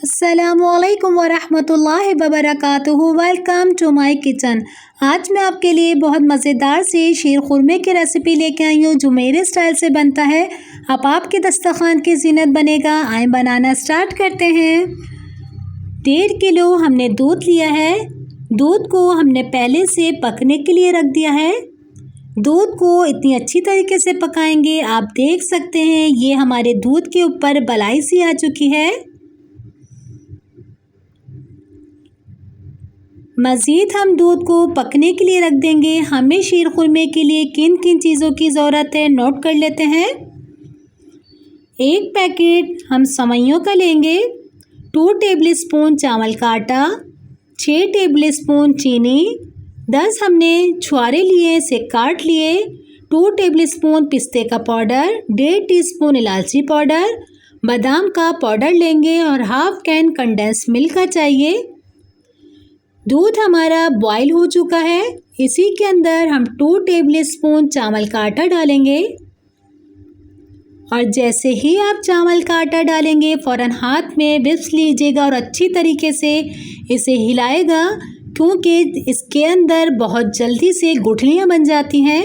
अस्सलामुअलैकुम वरहमतुल्लाहि वबरकातुहू। Welcome to my kitchen. आज मैं आपके लिए बहुत मज़ेदार सी शीर खुरमे की रेसिपी लेके आई हूँ जो मेरे स्टाइल से बनता है। अब आपके दस्तरखान की ज़ीनत बनेगा। आए बनाना स्टार्ट करते हैं। 1.5 किलो हमने दूध लिया है। दूध को हमने पहले से पकने के लिए रख दिया है। दूध को इतनी अच्छी तरीके से पकाएंगे, आप देख सकते हैं ये हमारे दूध के ऊपर बलाई सी आ चुकी है। मज़ीद हम दूध को पकने के लिए रख देंगे। हमें शीर खुरमे के लिए किन किन चीज़ों की ज़रूरत है नोट कर लेते हैं। 1 पैकेट हम सेवइयों का लेंगे, 2 टेबल स्पून चावल का आटा, 6 टेबल स्पून चीनी, 10 हमने छुआरे लिए से काट लिए, 2 टेबल स्पून पिस्ते का पाउडर, 1.5 टीस्पून इलायची पाउडर, बादाम का पाउडर लेंगे और हाफ कैन कंडेंस मिल्क का चाहिए। दूध हमारा बॉईल हो चुका है। इसी के अंदर हम 2 टेबल स्पून चावल का आटा डालेंगे और जैसे ही आप चावल का आटा डालेंगे फ़ौरन हाथ में विस्क लीजिएगा और अच्छी तरीके से इसे हिलाएगा, क्योंकि इसके अंदर बहुत जल्दी से गुठलियाँ बन जाती हैं।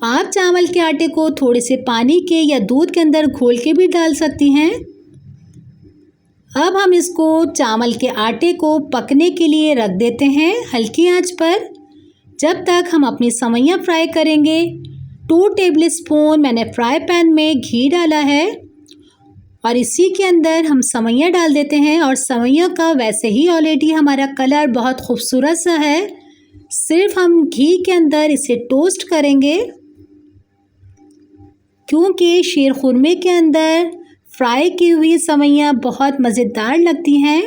आप चावल के आटे को थोड़े से पानी के या दूध के अंदर घोल के भी डाल सकती हैं। अब हम इसको चावल के आटे को पकने के लिए रख देते हैं हल्की आंच पर, जब तक हम अपनी सेवइयां फ्राई करेंगे। 2 टेबल स्पून मैंने फ्राई पैन में घी डाला है और इसी के अंदर हम सेवइयां डाल देते हैं। और सेवइयों का वैसे ही ऑलरेडी हमारा कलर बहुत खूबसूरत सा है, सिर्फ हम घी के अंदर इसे टोस्ट करेंगे, क्योंकि शीर खुरमे के अंदर फ्राई की हुई सेवइयां बहुत मज़ेदार लगती हैं।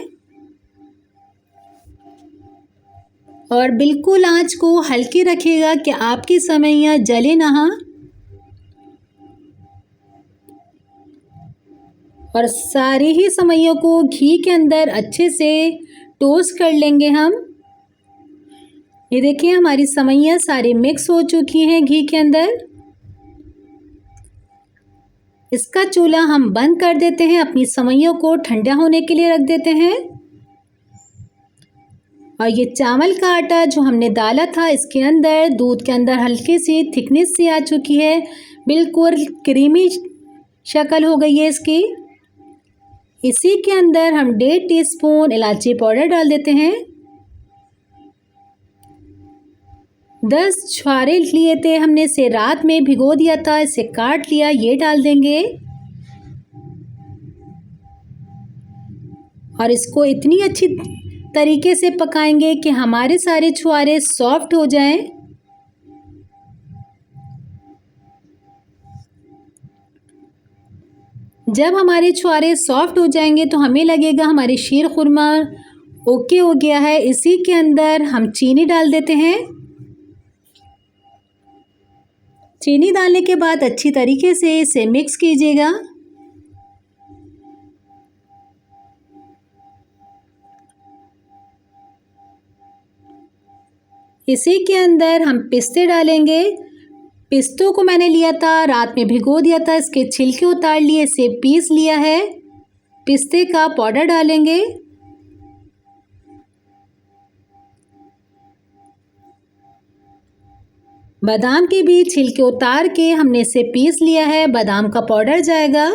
और बिल्कुल आंच को हल्की रखिएगा कि आपकी सेवइयां जले ना। और सारी ही सेवइयों को घी के अंदर अच्छे से टोस्ट कर लेंगे हम। ये देखिए हमारी सेवइयां सारी मिक्स हो चुकी हैं घी के अंदर। इसका चूल्हा हम बंद कर देते हैं, अपनी सेवइयों को ठंडा होने के लिए रख देते हैं। और ये चावल का आटा जो हमने डाला था इसके अंदर दूध के अंदर हल्की सी थिकनेस सी आ चुकी है, बिल्कुल क्रीमी शक्ल हो गई है इसकी। इसी के अंदर हम 1.5 टीस्पून इलायची पाउडर डाल देते हैं। 10 छुहारे लिए थे हमने, इसे रात में भिगो दिया था, इसे काट लिया, ये डाल देंगे। और इसको इतनी अच्छी तरीके से पकाएंगे कि हमारे सारे छुहारे सॉफ्ट हो जाएं। जब हमारे छुहारे सॉफ्ट हो जाएंगे तो हमें लगेगा हमारी शीर खुरमा ओके हो गया है। इसी के अंदर हम चीनी डाल देते हैं। चीनी डालने के बाद अच्छी तरीके से इसे मिक्स कीजिएगा। इसी के अंदर हम पिस्ते डालेंगे। पिस्तों को मैंने लिया था, रात में भिगो दिया था, इसके छिलके उतार लिए, इसे पीस लिया है। पिस्ते का पाउडर डालेंगे। बादाम के भी छिलके उतार के हमने इसे पीस लिया है, बादाम का पाउडर जाएगा।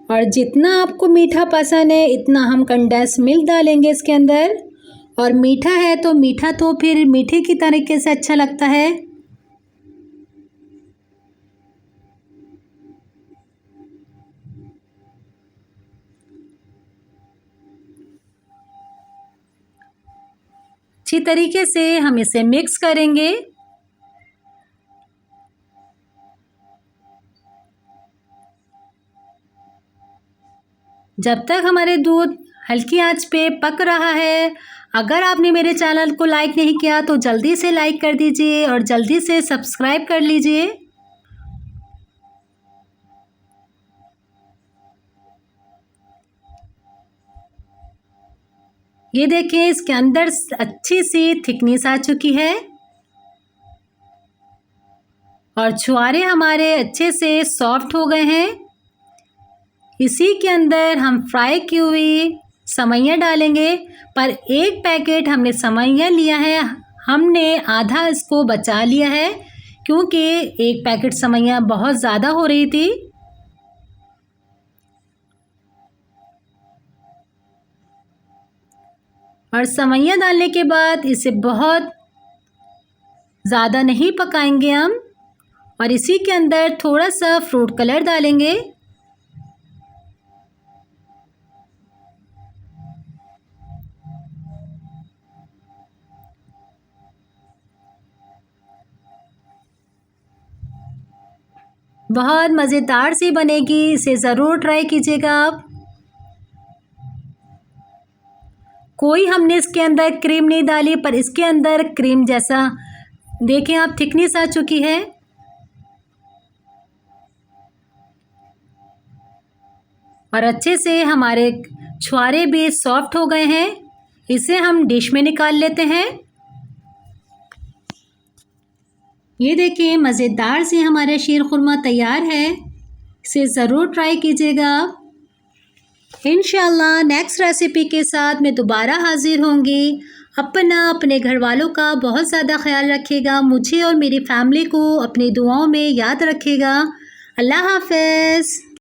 और जितना आपको मीठा पसंद है इतना हम कंडेंस मिल्क डालेंगे इसके अंदर। और मीठा है तो मीठा तो फिर मीठे की तरीके से अच्छा लगता है। अच्छी तरीके से हम इसे मिक्स करेंगे। जब तक हमारे दूध हल्की आंच पे पक रहा है। अगर आपने मेरे चैनल को लाइक नहीं किया तो जल्दी से लाइक कर दीजिए और जल्दी से सब्सक्राइब कर लीजिए। ये देखिए इसके अंदर अच्छी सी थिकनेस आ चुकी है। और छुआरे हमारे अच्छे से सॉफ्ट हो गए हैं। इसी के अंदर हम फ्राई की हुई सेवइयाँ डालेंगे, पर एक पैकेट हमने सेवइयाँ लिया है, हमने आधा इसको बचा लिया है क्योंकि एक पैकेट सेवइयाँ बहुत ज़्यादा हो रही थी। और सेवइयाँ डालने के बाद इसे बहुत ज़्यादा नहीं पकाएंगे हम, और इसी के अंदर थोड़ा सा फ्रूट कलर डालेंगे। बहुत मज़ेदार सी बनेगी, इसे ज़रूर ट्राई कीजिएगा आप। कोई हमने इसके अंदर क्रीम नहीं डाली, पर इसके अंदर क्रीम जैसा देखें आप थिकनेस आ चुकी है। और अच्छे से हमारे छुआरे भी सॉफ्ट हो गए हैं। इसे हम डिश में निकाल लेते हैं। ये देखिए मज़ेदार से हमारा शीर खुरमा तैयार है, इसे ज़रूर ट्राई कीजिएगा। इंशाल्लाह नेक्स्ट रेसिपी के साथ मैं दोबारा हाजिर होंगी। अपने घर वालों का बहुत ज़्यादा ख्याल रखिएगा, मुझे और मेरी फैमिली को अपनी दुआओं में याद रखिएगा। अल्लाह हाफ़िज़।